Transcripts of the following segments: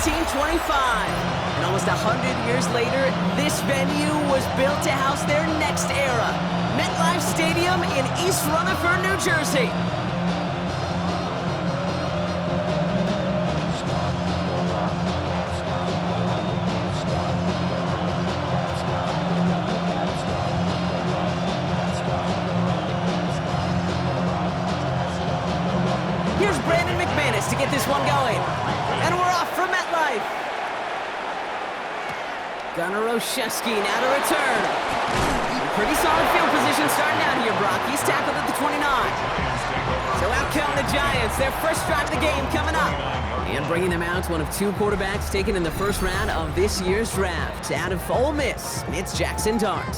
1925. And almost 100 years later, this venue was built to house their next era. MetLife Stadium in East Rutherford, New Jersey. Here's Brandon McManus to get this one going. And we're off from MetLife. Gunnar Olszewski now to return. Pretty solid field position starting out here, Brock. He's tackled at the 29. So out come the Giants. Their first drive of the game coming up. And bringing them out, one of two quarterbacks taken in the first round of this year's draft. Out of Ole Miss, it's Jackson Dart.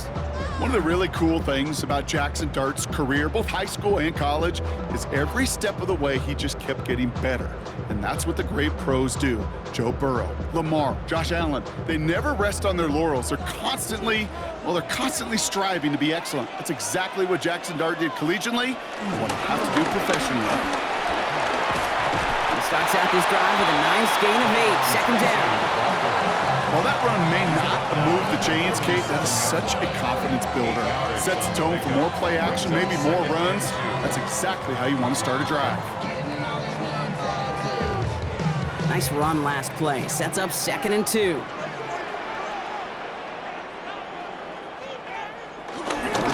One of the really cool things about Jackson Dart's career, both high school and college, is every step of the way he just kept getting better. And that's what the great pros do. Joe Burrow, Lamar, Josh Allen, they never rest on their laurels. They're constantly striving to be excellent. That's exactly what Jackson Dart did collegiately and what he'll have to do professionally. He starts out this drive with a nice gain of 8, second down. While that run may not move the chains, Kate, that is such a confidence builder. Sets the tone for more play action, maybe more runs. That's exactly how you want to start a drive. Nice run last play. Sets up 2nd and 2.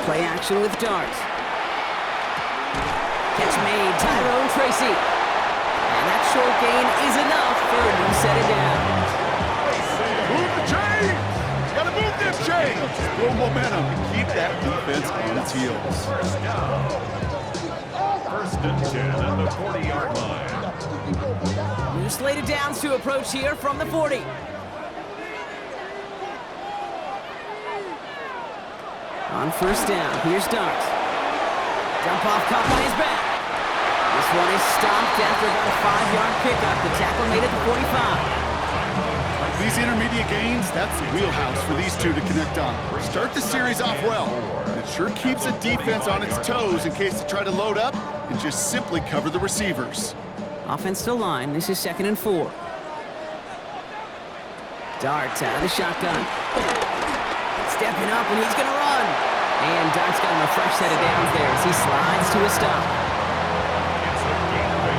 Play action with Dart. Catch made, Tyrone Tracy. And that short gain is enough for a new set of downs. Move the chains! Gotta move them chains! Just build momentum and keep that defense on its heels. First and 10 at the 40-yard line. New slated downs to approach here from the 40. On first down, here's Dart. Jump off caught by his back. This one is stopped after about a 5-yard pickup. The tackle made it to 45. These intermediate gains, that's the wheelhouse for these two to connect on. Start the series off well. It sure keeps the defense on its toes in case they try to load up and just simply cover the receivers. Offensive line, this is 2nd and 4. Dart out of the shotgun. Stepping up, and he's going to run. And Dart's got him a fresh set of downs there as he slides to a stop. It's a gain of 8.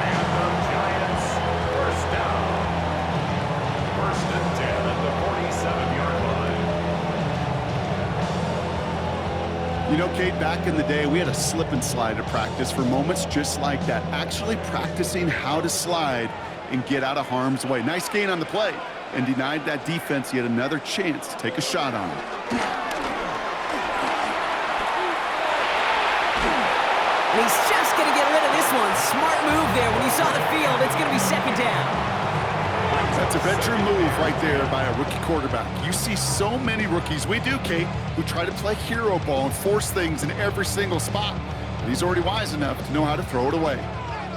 And the Giants first down. First and 10 at the 47-yard line. You know, Kate, back in the day, we had a slip and slide at practice for moments just like that. Actually practicing how to slide and get out of harm's way. Nice gain on the play. And denied that defense yet another chance to take a shot on him. And he's just going to get rid of this one. Smart move there. When he saw the field, it's going to be 2nd down. That's a veteran move right there by a rookie quarterback. You see so many rookies, we do, Kate, who try to play hero ball and force things in every single spot. But he's already wise enough to know how to throw it away.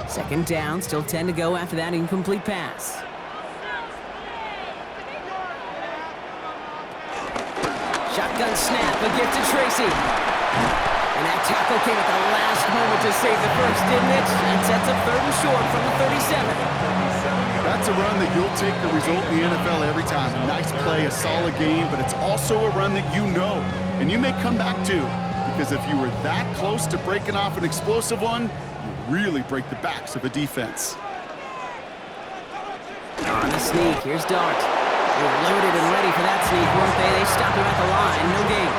2nd down, still 10 to go after that incomplete pass. Shotgun snap, a gift to Tracy. And that tackle came at the last moment to save the first, didn't it? And sets up 3rd and short from the 37. That's a run that you'll take the result in the NFL every time. A nice play, a solid game, but it's also a run that you know, and you may come back to, because if you were that close to breaking off an explosive one, you really break the backs of a defense. On the sneak, here's Dart. They were loaded and ready for that sneak, weren't they? They stopped him at the line, no gain.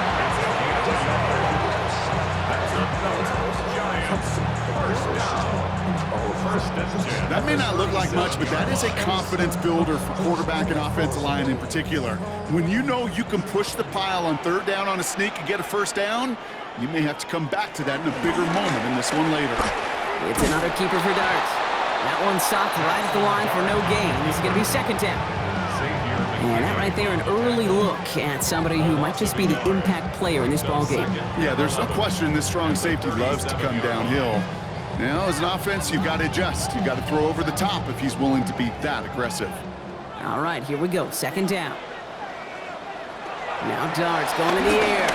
That may not look like much, but that is a confidence builder for quarterback and offensive line in particular. When you know you can push the pile on 3rd down on a sneak and get a 1st down, you may have to come back to that in a bigger moment in this one later. It's another keeper for Dart. That one stopped right at the line for no gain. This is going to be 2nd down. And that right there, an early look at somebody who might just be the impact player in this ballgame. Yeah, there's no question this strong safety loves to come downhill. Now, as an offense, you've got to adjust. You've got to throw over the top if he's willing to be that aggressive. All right, here we go. 2nd down. Now Dart's going in the air.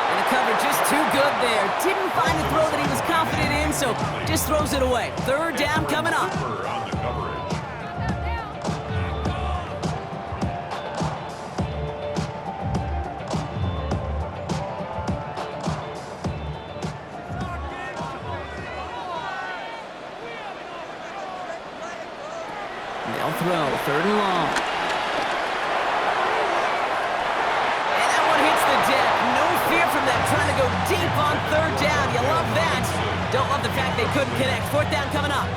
And the cover just too good there. Didn't find the throw that he was confident in, so just throws it away. Third down coming up. Cooper on the coverage. They'll throw, third and long. And that one hits the deck. No fear from them, trying to go deep on third down. You love that. Don't love the fact they couldn't connect. Fourth down coming up.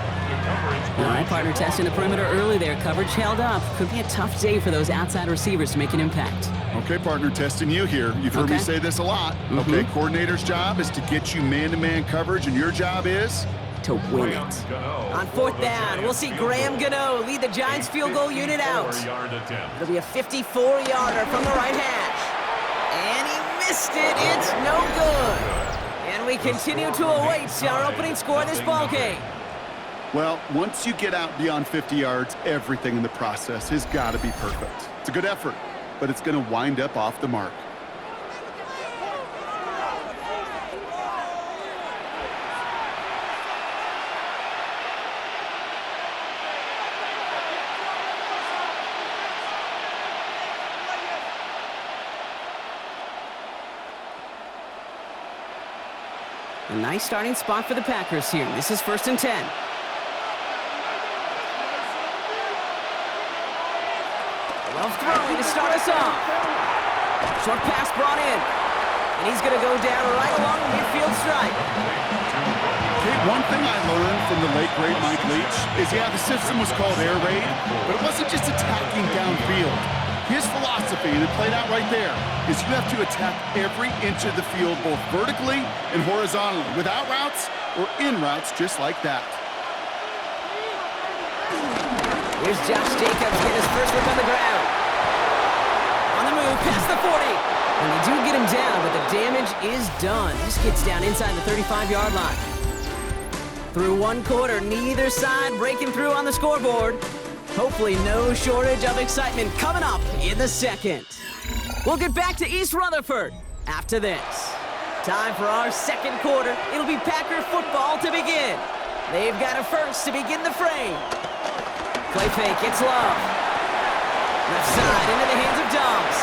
All right, partner testing the perimeter early there. Coverage held up. Could be a tough day for those outside receivers to make an impact. Okay, partner, testing you here. You've heard me say this a lot. Okay, coordinator's job is to get you man-to-man coverage, and your job is? To win it. On fourth down, we'll see Graham Gano lead the Giants field goal unit out. It'll be a 54-yarder from the right hash. And he missed it. It's no good. And we continue to await our opening score of this ballgame. Well, once you get out beyond 50 yards, everything in the process has got to be perfect. It's a good effort, but it's going to wind up off the mark. A nice starting spot for the Packers here. This is 1st and 10. Love throwing to start us off. Short pass brought in. And he's going to go down right along the midfield stripe. Okay, one thing I learned from the late, great Mike Leach is, the system was called air raid, but it wasn't just attacking downfield. His philosophy, and it played out right there, is you have to attack every inch of the field, both vertically and horizontally, without routes or in routes, just like that. Here's Josh Jacobs getting his first look on the ground. On the move, past the 40. And they do get him down, but the damage is done. Just gets down inside the 35-yard line. Through one quarter, neither side breaking through on the scoreboard. Hopefully no shortage of excitement coming up in the second. We'll get back to East Rutherford after this. Time for our second quarter. It'll be Packer football to begin. They've got a first to begin the frame. Play fake, it's Love. Left side into the hands of Dobbs.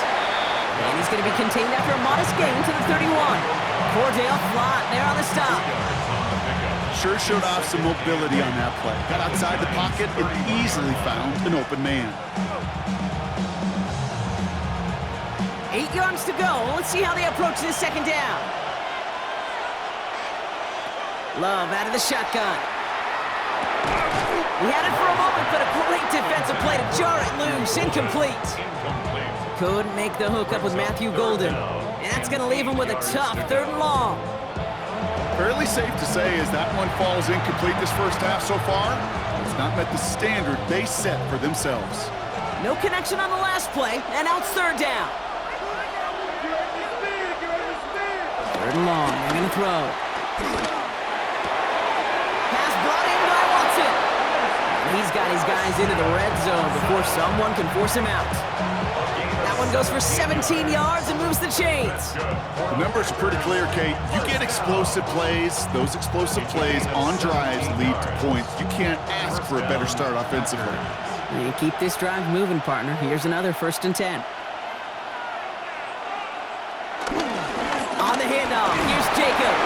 And he's going to be contained after a modest gain to the 31. Cordale Flott there on the stop. Sure showed off some mobility on that play. Got outside the pocket and easily found an open man. 8 yards to go. Let's see how they approach this second down. Love out of the shotgun. He had it for a moment, but a great defensive play to jar it loose. Incomplete. Couldn't make the hook up with Matthew Golden. And that's going to leave him with a tough 3rd and long. Fairly safe to say as that one falls incomplete this first half so far, it's not met the standard they set for themselves. No connection on the last play, and now it's 3rd down. 3rd and long, they're going to throw. Pass brought in by Watson. He's got his guys into the red zone before someone can force him out. That one goes for 17 yards and moves the chains. The numbers are pretty clear, Kate. You get explosive plays. Those explosive plays on drives lead to points. You can't ask for a better start offensively. And keep this drive moving, partner. Here's another 1st and 10. On the handoff, here's Jacobs.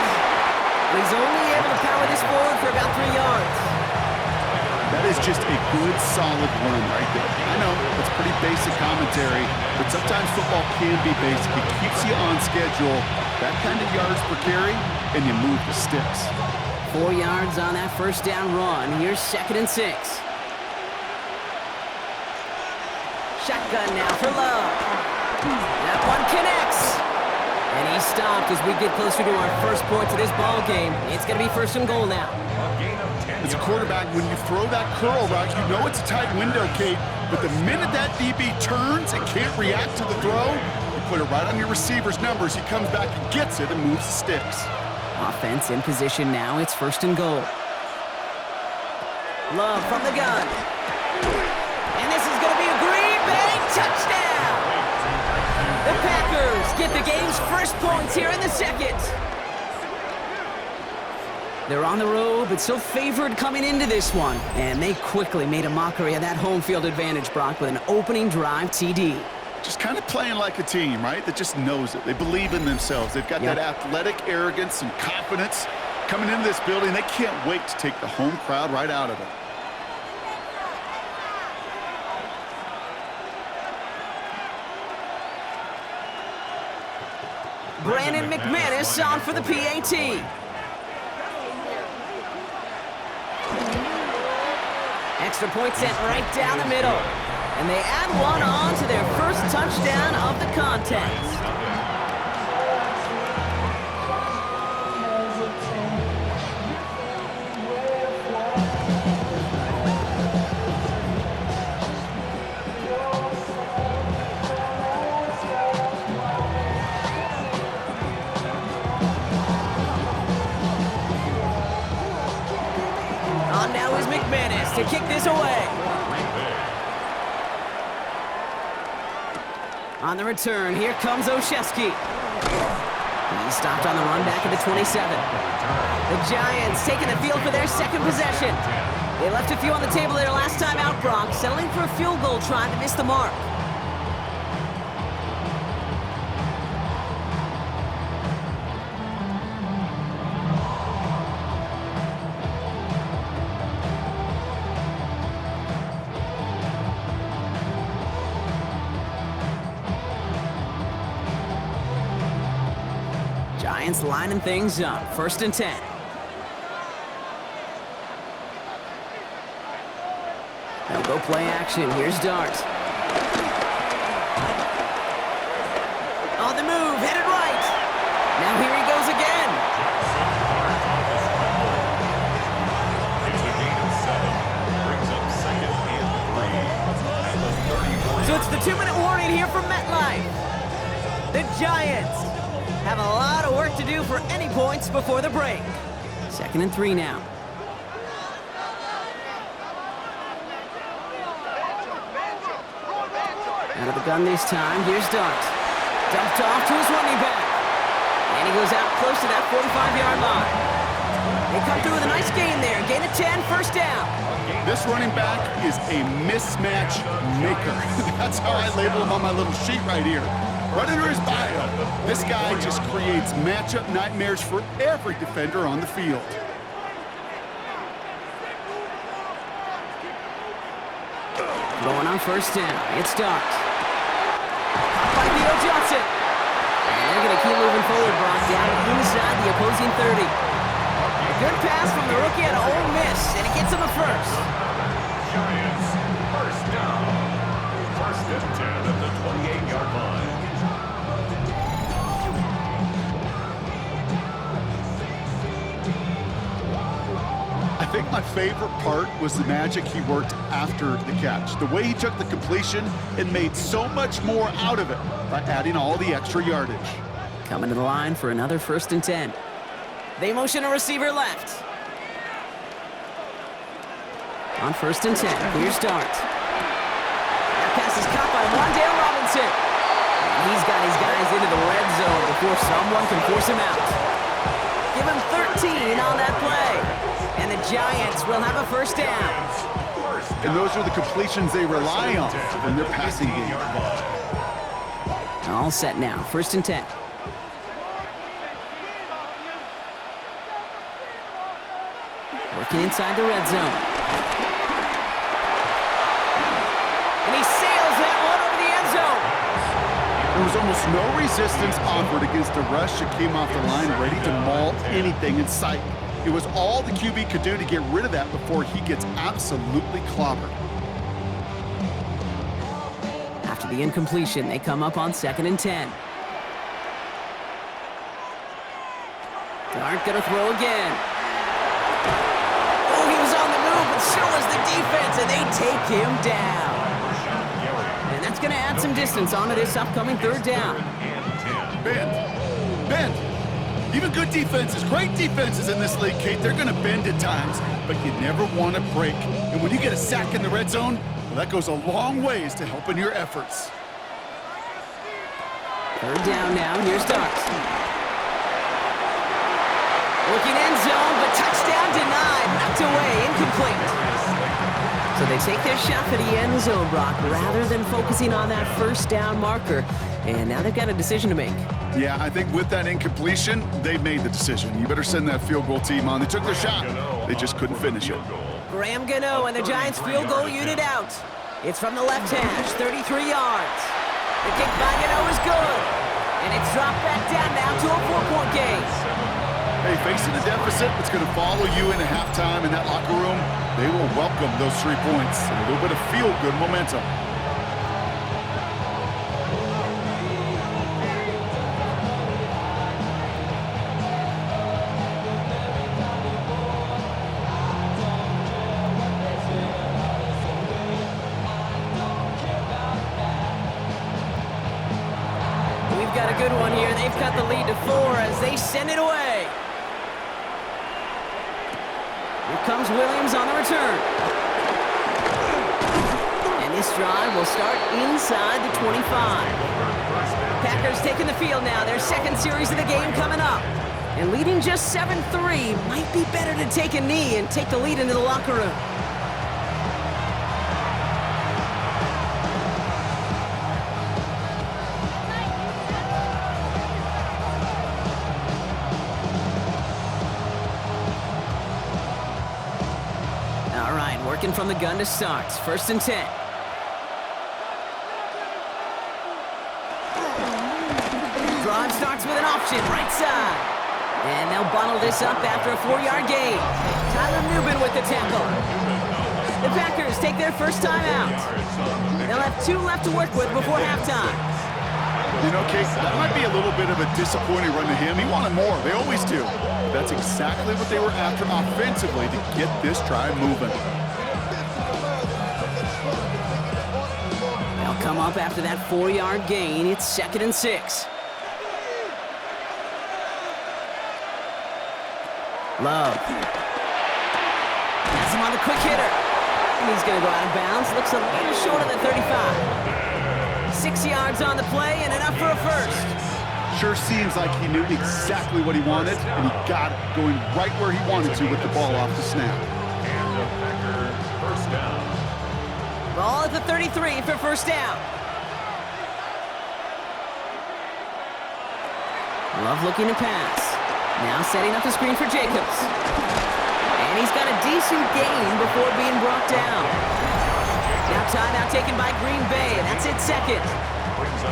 He's only able to power this forward for about 3 yards. That is just a good, solid run right there. I know, it's pretty basic commentary, but sometimes football can be basic. It keeps you on schedule, that kind of yards per carry, and you move the sticks. 4 yards on that first down run. Here's 2nd and 6. Shotgun now for Love. That one connects. And he's stopped as we get closer to our first point to this ball game. It's going to be 1st and goal now. As a quarterback, when you throw that curl route, you know it's a tight window, Kate. But the minute that DB turns and can't react to the throw, you put it right on your receiver's numbers. He comes back and gets it and moves the sticks. Offense in position now. It's 1st and goal. Love from the gun. And this is going to be a Green Bay touchdown. The Packers get the game's first points here in the second. They're on the road, but still favored coming into this one. And they quickly made a mockery of that home field advantage, Brock, with an opening drive TD. Just kind of playing like a team, right? That just knows it. They believe in themselves. They've got that athletic arrogance and confidence. Coming into this building, they can't wait to take the home crowd right out of it. Brandon McManus on for the PAT. Extra point sent right down the middle. And they add one on to their first touchdown of the contest. On now is McManus to kick this away. On the return, here comes Olszewski. He's stopped on the run back at the 27. The Giants taking the field for their second possession. They left a few on the table their last time out, Brock, settling for a field goal try to miss the mark. Giants lining things up. 1st and 10. They'll go play action. Here's Dart. On the move, headed right. Now here he goes again. It's a gain of 7. Brings up 2nd and 3. At the 31. So it's the 2-minute warning here from MetLife. The Giants have a lot of work to do for any points before the break. 2nd and 3 now. Out of the gun this time, here's Dart. Dumped off to his running back. And he goes out close to that 45-yard line. They come through with a nice gain there. Gain of 10, 1st down. This running back is a mismatch maker. That's how I label him on my little sheet right here. Right under his bio, this guy just creates matchup nightmares for every defender on the field. Going on 1st down, it's Dart. Caught by Theo Johnson. And they're going to keep moving forward, Brock, down inside the opposing 30. A good pass from the rookie at Ole Miss, and it gets him a first. Giants, 1st down. 1st and 10 at the 28-yard line. I think my favorite part was the magic he worked after the catch. The way he took the completion and made so much more out of it by adding all the extra yardage. Coming to the line for another 1st and 10. They motion a receiver left. On 1st and 10, here's Dart. That pass is caught by Wan'Dale Robinson. And he's got his guys into the red zone before someone can force him out. Give him 13 on that play. And the Giants will have a 1st down. And those are the completions they rely on in their passing game. All set now, 1st and 10. Working inside the red zone. And he sails that one over the end zone. There was almost no resistance offered against a rush that came off the line ready to maul anything in sight. It was all the QB could do to get rid of that before he gets absolutely clobbered. After the incompletion, they come up on 2nd and 10. Dart gonna throw again. Oh, he was on the move, but so was the defense, and they take him down. And that's gonna add some distance onto this upcoming 3rd down. Bend. Even good defenses, great defenses in this league, Kate, they're going to bend at times, but you never want to break. And when you get a sack in the red zone, well, that goes a long ways to helping your efforts. 3rd down now, here's Dart. Looking end zone, but touchdown denied. Knocked away, incomplete. So they take their shot for the end zone, Brock, rather than focusing on that first down marker. And now they've got a decision to make. Yeah, I think with that incompletion, they made the decision. You better send that field goal team on. They took their shot. They just couldn't finish it. Graham Gano and the Giants field goal unit out. It's from the left hash, 33 yards. The kick by Gano is good. And it's dropped back down now to a 4-point game. Hey, facing a deficit that's going to follow you into halftime in that locker room, they will welcome those 3 points and a little bit of feel-good momentum. We've got a good one here. They've cut the lead to 4 as they send it away. Here comes Williams on the return. And this drive will start inside the 25. Packers taking the field now. Their second series of the game coming up. And leading just 7-3 might be better to take a knee and take the lead into the locker room. Working from the gun to start. 1st and 10. Drive starts with an option, right side. And they'll bottle this up after a 4-yard gain. Tyler Nubin with the tackle. The Packers take their first time out. They'll have 2 left to work with before halftime. You know, Case, that might be a little bit of a disappointing run to him. He wanted more. They always do. That's exactly what they were after offensively to get this drive moving. Come up after that 4-yard gain. It's 2nd and 6. Love. Has him on the quick hitter. And he's going to go out of bounds. Looks a little short of the 35. 6 yards on the play and enough for a first. Sure seems like he knew exactly what he wanted, and he got it going right where he wanted to with the ball off the snap. And the Packers first down. Ball at the 33 for first down. Love looking to pass. Now setting up the screen for Jacobs. And he's got a decent gain before being brought down. Now timeout taken by Green Bay. That's it, 2nd.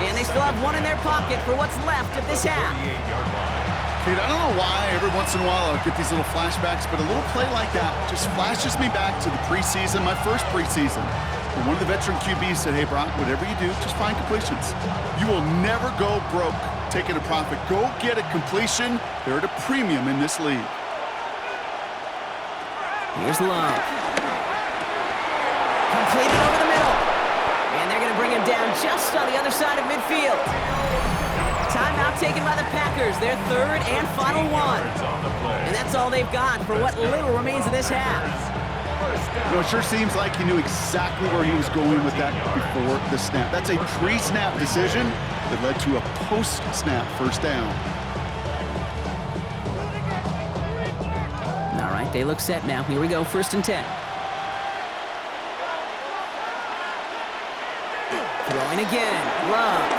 And they still have 1 in their pocket for what's left of this half. Kate, I don't know why every once in a while I'll get these little flashbacks, but a little play like that just flashes me back to the preseason, my first preseason. And one of the veteran QBs said, hey, Brock, whatever you do, just find completions. You will never go broke taking a profit. Go get a completion. They're at a premium in this league. Here's Love. Completed over the middle. And they're going to bring him down just on the other side of midfield. Timeout taken by the Packers, their 3rd and final one. And that's all they've got for what little remains of this half. You know, it sure seems like he knew exactly where he was going with that before the snap. That's a pre-snap decision that led to a post-snap first down. All right, they look set now. Here we go, 1st and 10. Throwing again, Love.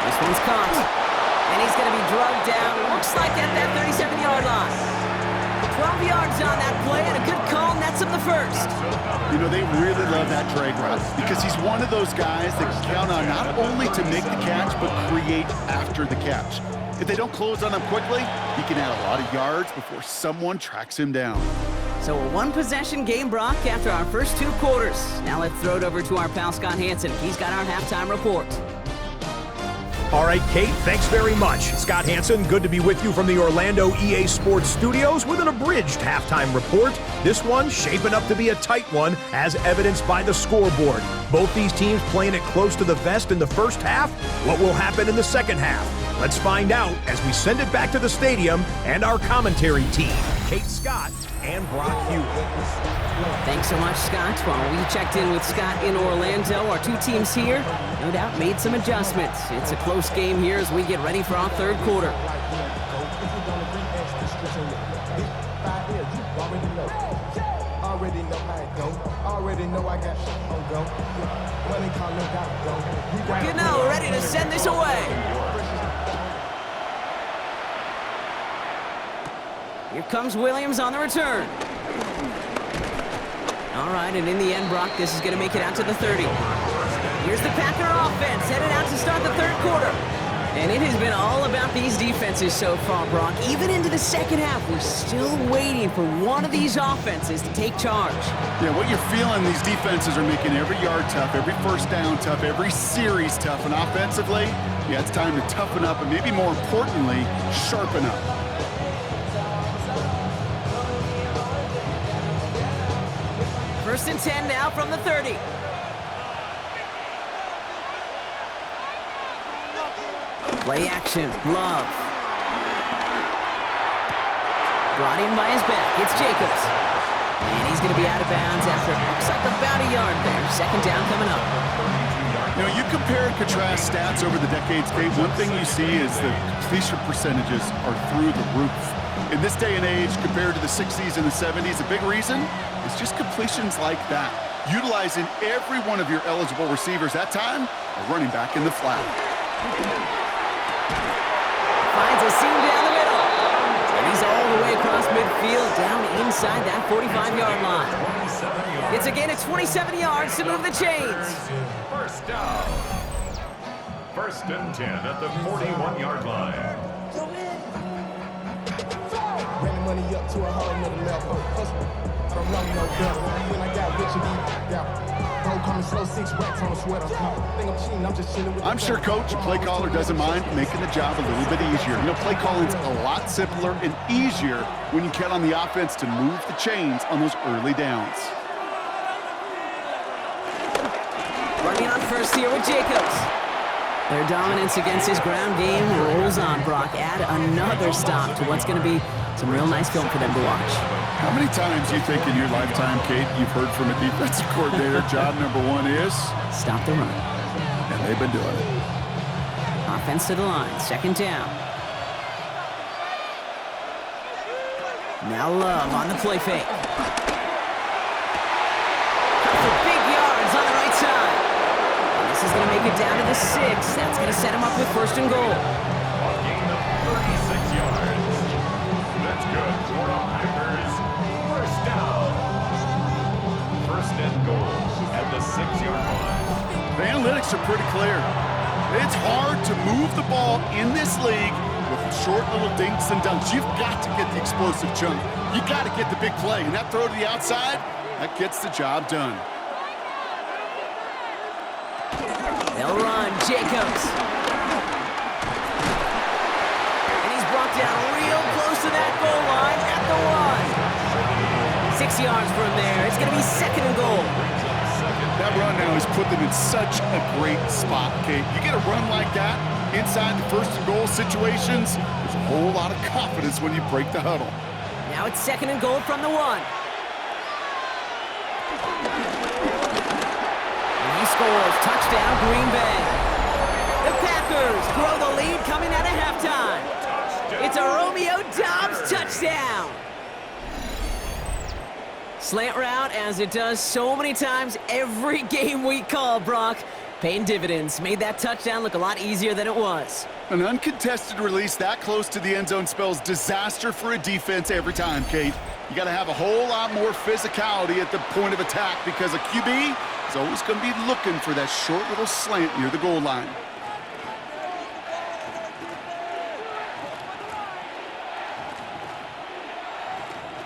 This one's caught. And he's going to be drugged down, looks like at that 37-yard line. 12 yards on that play, and a good call nets him the first. You know, they really love that drag route because he's one of those guys that can count on not only to make the catch, but create after the catch. If they don't close on him quickly, he can add a lot of yards before someone tracks him down. So a 1-possession game, Brock, after our first 2 quarters. Now let's throw it over to our pal Scott Hanson. He's got our halftime report. All right, Kate, thanks very much. Scott Hanson, good to be with you from the Orlando EA Sports Studios with an abridged halftime report. This one shaping up to be a tight one, as evidenced by the scoreboard. Both these teams playing it close to the vest in the first half. What will happen in the second half? Let's find out as we send it back to the stadium and our commentary team, Kate Scott and Brock Hughes. Thanks so much, Scott. While we checked in with Scott in Orlando, our 2 teams here, no doubt, made some adjustments. It's a close game here as we get ready for our 3rd quarter. Already know how it go. Already know I got on go. Money calling, gotta go. Good now, we're ready to send this away. Here comes Williams on the return. All right, and in the end, Brock, this is going to make it out to the 30. Here's the Packer offense headed out to start the third quarter. And it has been all about these defenses so far, Brock. Even into the second half, we're still waiting for one of these offenses to take charge. Yeah, what you're feeling, these defenses are making every yard tough, every first down tough, every series tough. And offensively, yeah, it's time to toughen up and maybe more importantly, sharpen up. First and 10 now from the 30. Play action, Love. Brought in by his back, it's Jacobs. And he's going to be out of bounds after it looks like about a yard there. Second down coming up. You know, you compare and contrast stats over the decades, Kate. One thing you see is the completion percentages are through the roof. In this day and age, compared to the 60s and the 70s, a big reason is just completions like that. Utilizing every one of your eligible receivers. That time, a running back in the flat. Finds a seam down the middle. And he's all the way across midfield, down inside that 45-yard line. It's again at 27 yards to move the chains. First down. First and 10 at the 41-yard line. Running money up to a whole nother level. I don't know no better. When I got rich and deep, don't come slow 6 racks on a sweater. Think I'm cheating, I'm just chilling with I'm sure Coach, a play caller, doesn't mind making the job a little bit easier. You know, play calling's a lot simpler and easier when you count on the offense to move the chains on those early downs. Running on first here with Jacobs. Their dominance against his ground game rolls on, Brock. Add another stop to what's going to be some real nice film for them to watch. How many times do you think in your lifetime, Kate, you've heard from a defensive coordinator, job number one is? Stop the run. And they've been doing it. Offense to the line, second down. Now Love on the play fake. For big yards on the right side. And this is going to make it down to the 6. That's going to set him up with first and goal. A gain of 36 yards. That's good for the Packers. First down. First and goal at the 6-yard line. The analytics are pretty clear. It's hard to move the ball in this league with short little dinks and dunks. You've got to get the explosive chunk. You got to get the big play. And that throw to the outside, that gets the job done. They'll run, Jacobs. And he's brought down real close to that goal line at the 1. 6 yards from there. It's going to be second and goal. That run now has put them in such a great spot, Kate. You get a run like that inside the first and goal situations, there's a whole lot of confidence when you break the huddle. Now it's second and goal from the 1. And he scores. Touchdown, Green Bay. The Packers grow the lead coming out of halftime. It's a Romeo Doubs touchdown. Slant route, as it does so many times every game we call, Brock. Paying dividends. Made that touchdown look a lot easier than it was. An uncontested release that close to the end zone spells disaster for a defense every time, Kate. You got to have a whole lot more physicality at the point of attack because a QB is always going to be looking for that short little slant near the goal line.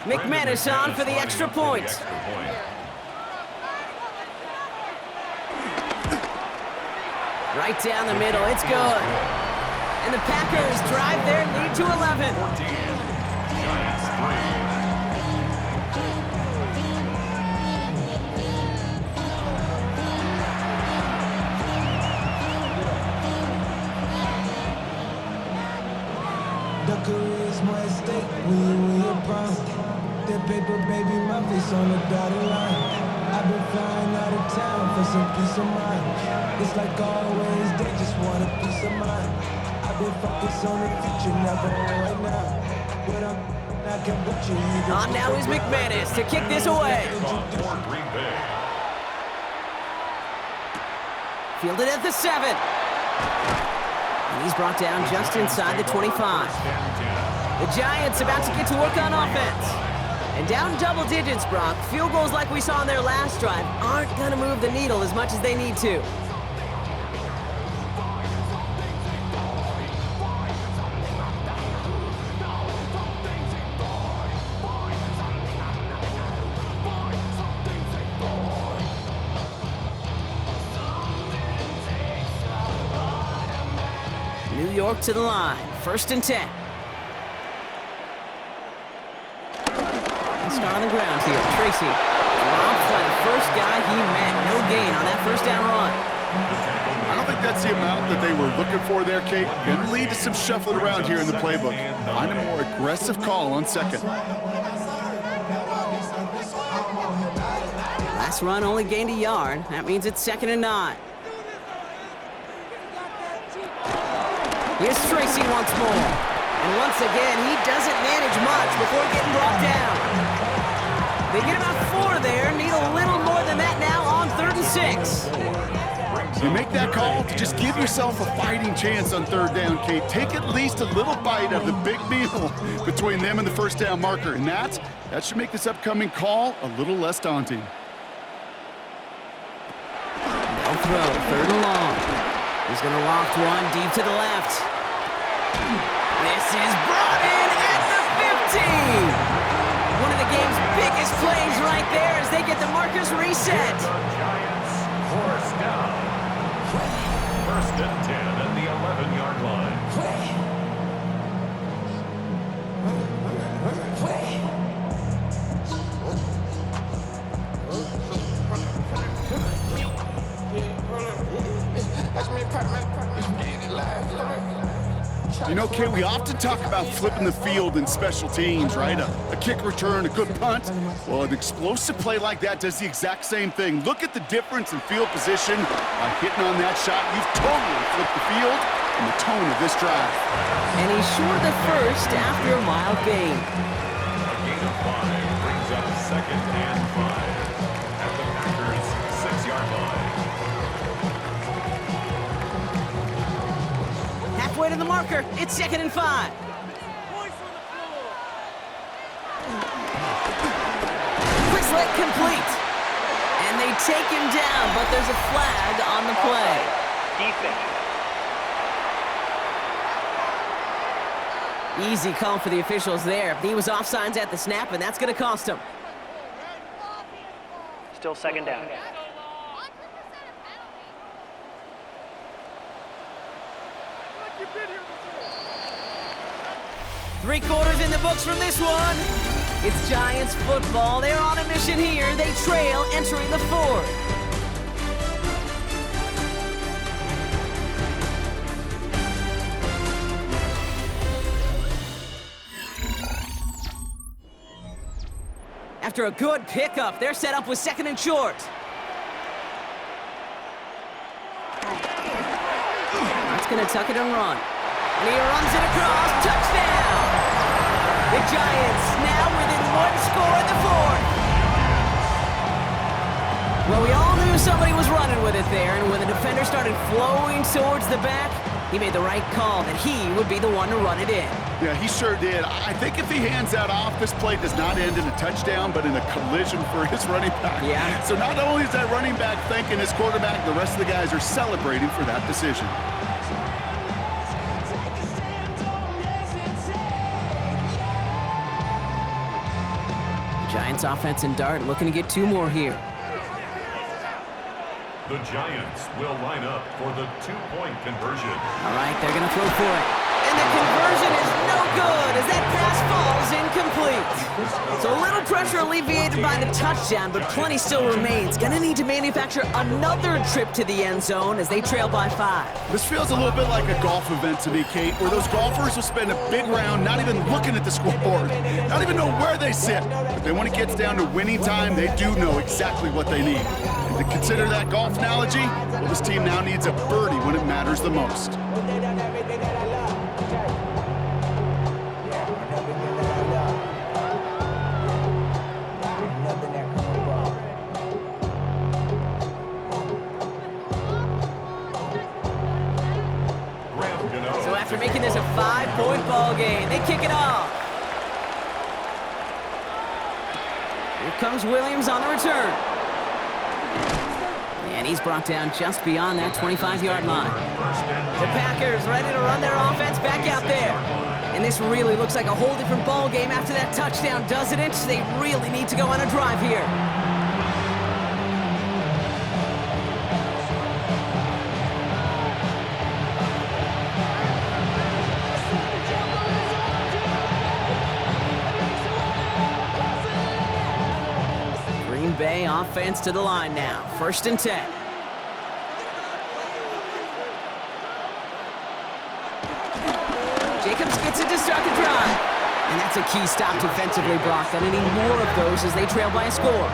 McManus on for the extra point. Right down the middle, it's good. And the Packers drive their lead to 11. 14, Giants 3. The career's more at stake when you're brown. That paper, baby, my face on the dotted line. I've been flying out of town for some peace of mind. It's like always, they just want a piece of mind. I've been focused on the future, never on right now. What I'm I can put you either. On now is McManus to kick this away. Kickoff for Green Bay. Fielded at the 7. And he's brought down just inside the 25. The Giants about to get to work on offense. And down double digits, Brock. Field goals like we saw on their last drive aren't going to move the needle as much as they need to. New York to the line. 1st and 10. Start on the ground here. Tracy drops by the first guy he met. No gain on that first down run. I don't think that's the amount that they were looking for there, Kate. Going to lead to some shuffling around here in the playbook. Find a more aggressive call on 2nd. Last run only gained a yard. That means it's 2nd and 9. Here's Tracy once more. And once again, he doesn't manage much before getting brought down. They get about 4 there. Need a little more than that now on 3rd and 6. You make that call to just give yourself a fighting chance on 3rd down, Kate. Take at least a little bite of the big meal between them and the first down marker. And that should make this upcoming call a little less daunting. No throw. 3rd and long. He's going to loft one deep to the left. This is brought in at the 15. One of the game's biggest plays right there as they get the markers reset. Giants, 4th down. 1st and 10 at the 11-yard line. You know, Kate, we often talk about flipping the field in special teams, right? A kick return, a good punt. Well, an explosive play like that does the exact same thing. Look at the difference in field position. By hitting on that shot, you've totally flipped the field and the tone of this drive. And he's short of the first after a mild gain. A gain of 5 brings up 2nd and 5 at the Packers' 6-yard line. Halfway to the marker, it's 2nd and 5. Quick slant complete. And they take him down, but there's a flag on the play. Easy call for the officials there. He was offsides at the snap, and that's going to cost him. Still 2nd down. Three quarters in the books from this one. It's Giants football. They're on a mission here. They trail entering the 4th. After a good pickup, they're set up with 2nd and short. That's going to tuck it and run. And he runs it across. Touchdown! The Giants now within 1 score in the 4th. Well, we all knew somebody was running with it there, and when the defender started flowing towards the back, he made the right call that he would be the one to run it in. Yeah, he sure did. I think if he hands that off, this play does not end in a touchdown, but in a collision for his running back. Yeah. So not only is that running back thanking his quarterback, the rest of the guys are celebrating for that decision. Giants offense and Dart looking to get 2 more here. The Giants will line up for the 2-point conversion. All right, they're going to throw for it. And the conversion is no good as that pass falls incomplete. So a little pressure alleviated by the touchdown, but plenty still remains. Going to need to manufacture another trip to the end zone as they trail by 5. This feels a little bit like a golf event to me, Kate, where those golfers will spend a big round not even looking at the scoreboard, not even know where they sit. But then when it gets down to winning time, they do know exactly what they need. And to consider that golf analogy, well, this team now needs a birdie when it matters the most. game. They kick it off. Here comes Williams on the return. And he's brought down just beyond that 25-yard line. The Packers ready to run their offense back out there. And this really looks like a whole different ball game after that touchdown, doesn't it? They really need to go on a drive here. Green Bay offense to the line now. 1st and 10. Jacobs gets it to start the drive. And that's a key stop defensively, Brock. I need more of those as they trail by a score.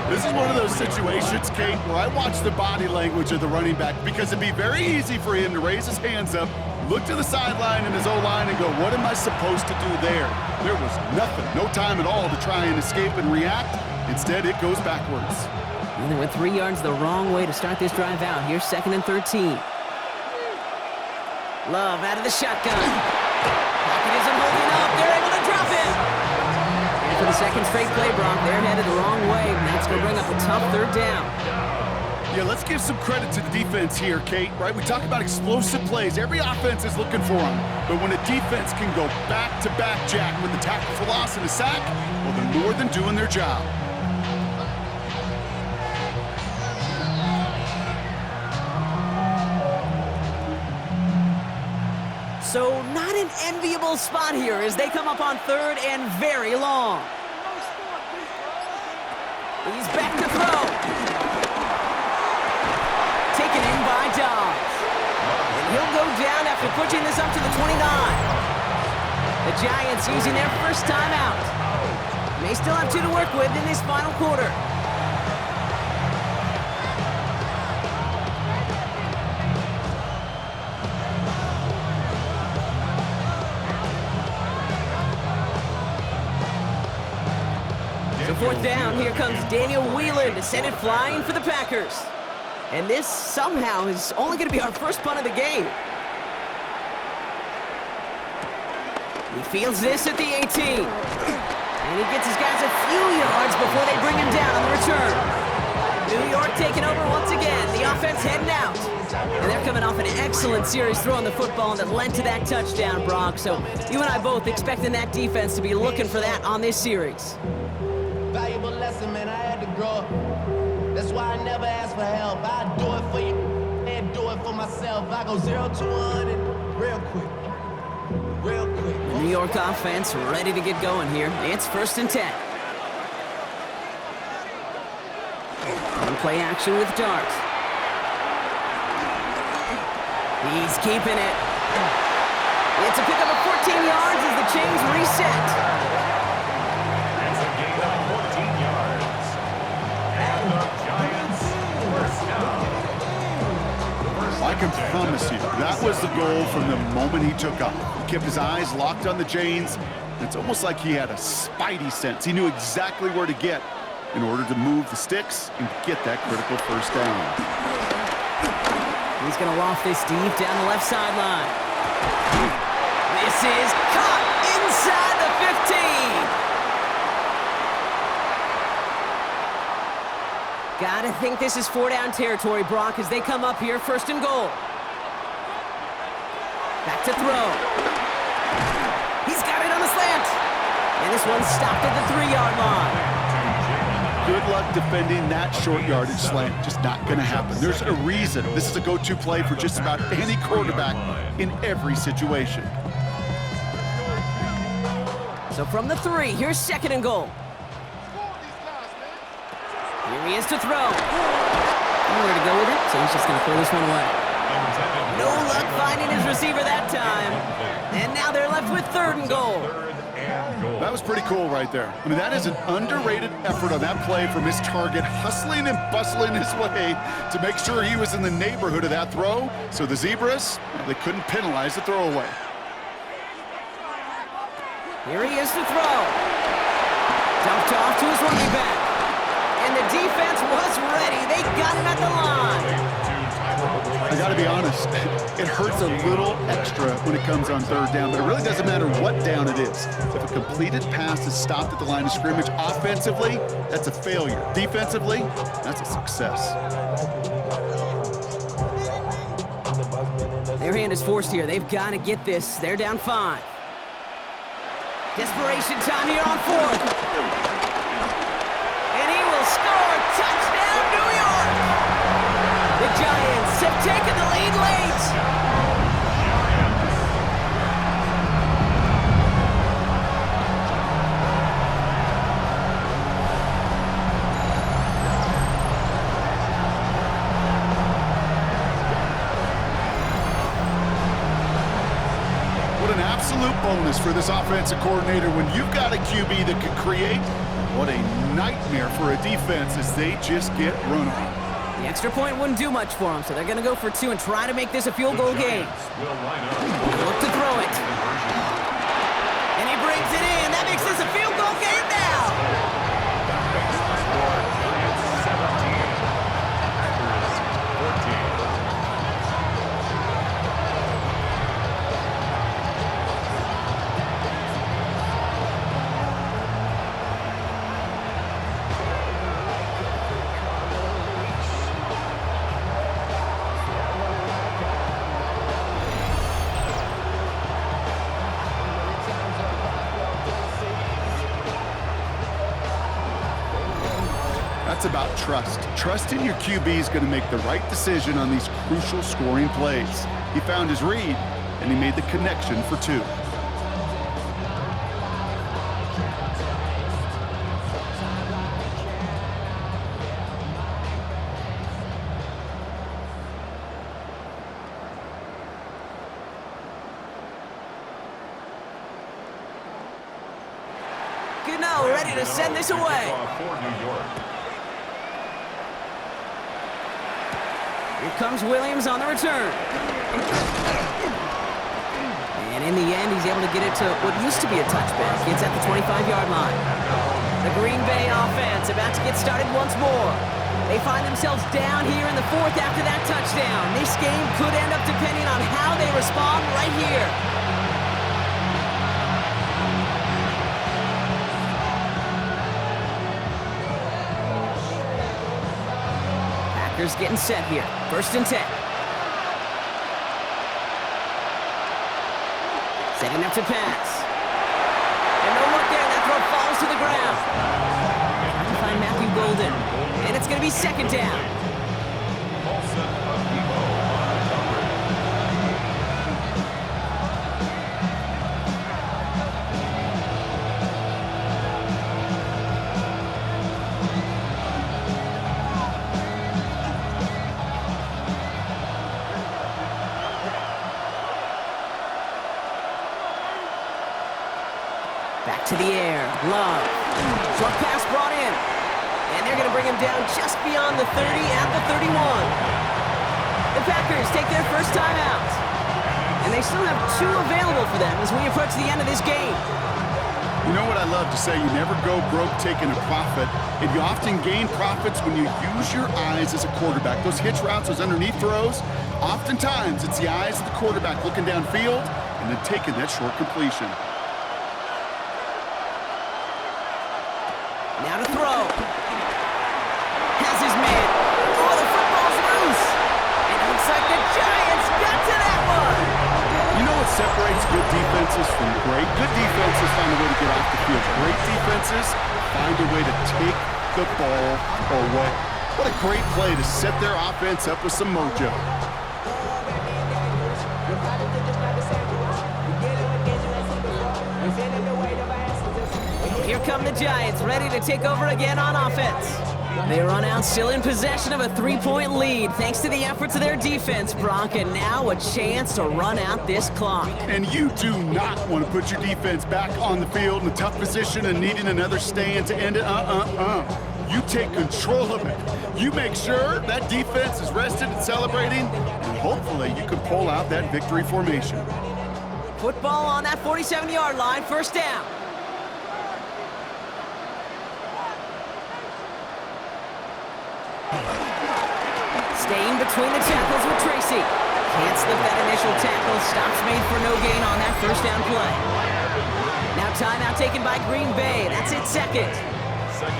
This is one of those situations, Kate, where I watch the body language of the running back because it'd be very easy for him to raise his hands up, look to the sideline and his O-line and go, what am I supposed to do there? There was nothing, no time at all to try and escape and react. Instead, it goes backwards. And they went 3 yards the wrong way to start this drive out. Here's 2nd and 13. Love out of the shotgun. Pocket isn't holding up. They're able to drop it. And for the second straight play, Brock, they're headed the wrong way. And that's going to bring up a tough 3rd down. Yeah, let's give some credit to the defense here, Kate, right? We talk about explosive plays. Every offense is looking for them. But when a defense can go back-to-back, Jack, with the tackle for loss and a sack, well, they're more than doing their job. So not an enviable spot here as they come up on 3rd and very long. He's back to throw. Taken in by Dobbs. And he'll go down after pushing this up to the 29. The Giants using their first timeout. They still have 2 to work with in this final quarter. So 4th down, here comes Daniel Whelan to send it flying for the Packers. And this somehow is only going to be our first punt of the game. He fields this at the 18. And he gets his guys a few yards before they bring him down on the return. New York taking over once again. The offense heading out. And they're coming off an excellent series throwing the football that led to that touchdown, Brock. So you and I both expecting that defense to be looking for that on this series. Valuable lesson, man. I had to grow up. That's why I never ask for help. I do it for you and do it for myself. I go 0 to 100 real quick. Real quick. The New York offense ready to get going here. It's 1st and 10. On play action with Dart. He's keeping it. It's a pickup of 14 yards as the chains reset. It's a gain of 14 yards. And the Giants first down. I can promise you, that was the goal from the moment he took off. He kept his eyes locked on the chains. It's almost like he had a spidey sense. He knew exactly where to get in order to move the sticks and get that critical first down. He's going to loft this deep down the left sideline. This is caught inside the 15. Gotta think this is 4-down territory, Brock, as they come up here, 1st and goal. Back to throw. He's got it on the slant. And this one's stopped at the 3-yard line. Good luck defending that short yardage slant. Just not going to happen. There's a reason. This is a go-to play for just about any quarterback in every situation. So from the 3, here's 2nd and goal. Here he is to throw. Nowhere to go with it, so he's just going to throw this one away. No luck finding his receiver that time. And now they're left with 3rd and goal. That was pretty cool right there. I mean, that is an underrated effort on that play from his target, hustling and bustling his way to make sure he was in the neighborhood of that throw. So the Zebras, they couldn't penalize the throwaway. Here he is to throw. Dumped off to his running back. And the defense was ready. They got him at the line. I got to be honest, it hurts a little extra when it comes on third down, but it really doesn't matter what down it is. If a completed pass is stopped at the line of scrimmage, offensively, that's a failure. Defensively, that's a success. Their hand is forced here. They've got to get this. They're down 5. Desperation time here on 4th. And he will score. Touchdown, New York! The Giants have taken the lead late. What an absolute bonus for this offensive coordinator when you've got a QB that can create. What a nightmare for a defense as they just get run on. The extra point wouldn't do much for them, so they're going to go for 2 and try to make this a field goal game. Look to throw it. And he brings it in. That makes this a field goal game now. That's about trust. Trust in your QB is going to make the right decision on these crucial scoring plays. He found his read, and he made the connection for 2. Gano ready to send this away. Here comes Williams on the return. And in the end, he's able to get it to what used to be a touchback. It's at the 25-yard line. The Green Bay offense about to get started once more. They find themselves down here in the 4th after that touchdown. This game could end up depending on how they respond right here. Packers getting set here. 1st and 10. Setting up to pass. And no look there. That throw falls to the ground. Trying to find Matthew Golden. And it's going to be 2nd down. Back to the air. Love. Short pass brought in. And they're going to bring him down just beyond the 30 at the 31. The Packers take their first time out. And they still have 2 available for them as we approach the end of this game. You know what I love to say? You never go broke taking a profit, and you often gain profits when you use your eyes as a quarterback. Those hitch routes, those underneath throws, oftentimes it's the eyes of the quarterback looking downfield and then taking that short completion. Now to throw. Has his man. Oh, the football's loose. And it looks like the Giants got to that one. You know what separates good defenses from great? Good defenses find a way to get off the field. Great defenses find a way to take the ball away. What a great play to set their offense up with some mojo. Here come the Giants, ready to take over again on offense. They run out still in possession of a 3-point lead thanks to the efforts of their defense, Brock, and now a chance to run out this clock. And you do not want to put your defense back on the field in a tough position and needing another stand to end it. You take control of it. You make sure that defense is rested and celebrating, and hopefully you can pull out that victory formation. Football on that 47-yard line, 1st down. Staying between the tackles with Tracy. Can't slip that initial tackle. Stops made for no gain on that first down play. Now timeout taken by Green Bay. That's its second.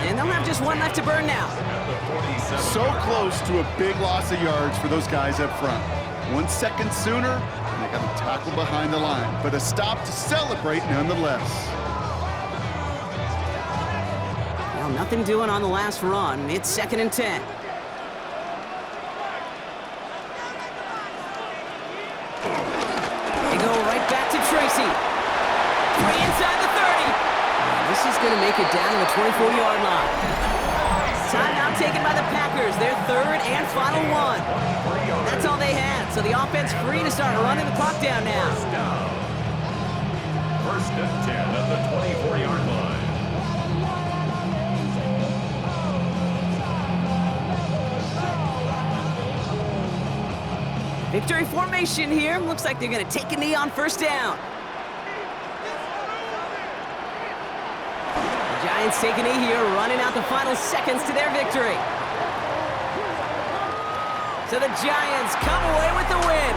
And they'll have just one left to burn now. So close to a big loss of yards for those guys up front. 1 second sooner, and they got a tackle behind the line. But a stop to celebrate nonetheless. Well, nothing doing on the last run. It's 2nd and 10. They go right back to Tracy. Free inside the 30. This is going to make it down to the 24-yard line. Timeout taken by the Packers. Their 3rd and final one. That's all they had. So the offense free to start running the clock down now. First and 10 at the 24-yard line. Victory formation here. Looks like they're going to take a knee on first down. The Giants take a knee here, running out the final seconds to their victory. So the Giants come away with the win.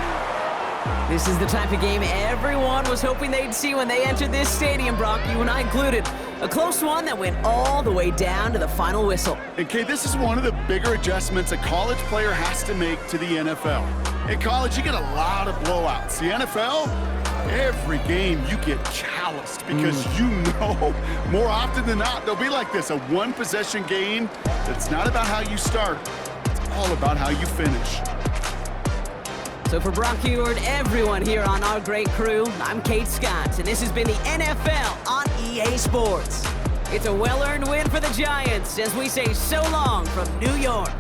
This is the type of game everyone was hoping they'd see when they entered this stadium, Brock, you and I included. A close one that went all the way down to the final whistle. And Kay, this is one of the bigger adjustments a college player has to make to the NFL. In college, you get a lot of blowouts. The NFL, every game you get calloused because you know more often than not they'll be like this, a one-possession game that's not about how you start. It's all about how you finish. So for Brock Huard, everyone here on our great crew, I'm Kate Scott, and this has been the NFL on EA Sports. It's a well-earned win for the Giants as we say so long from New York.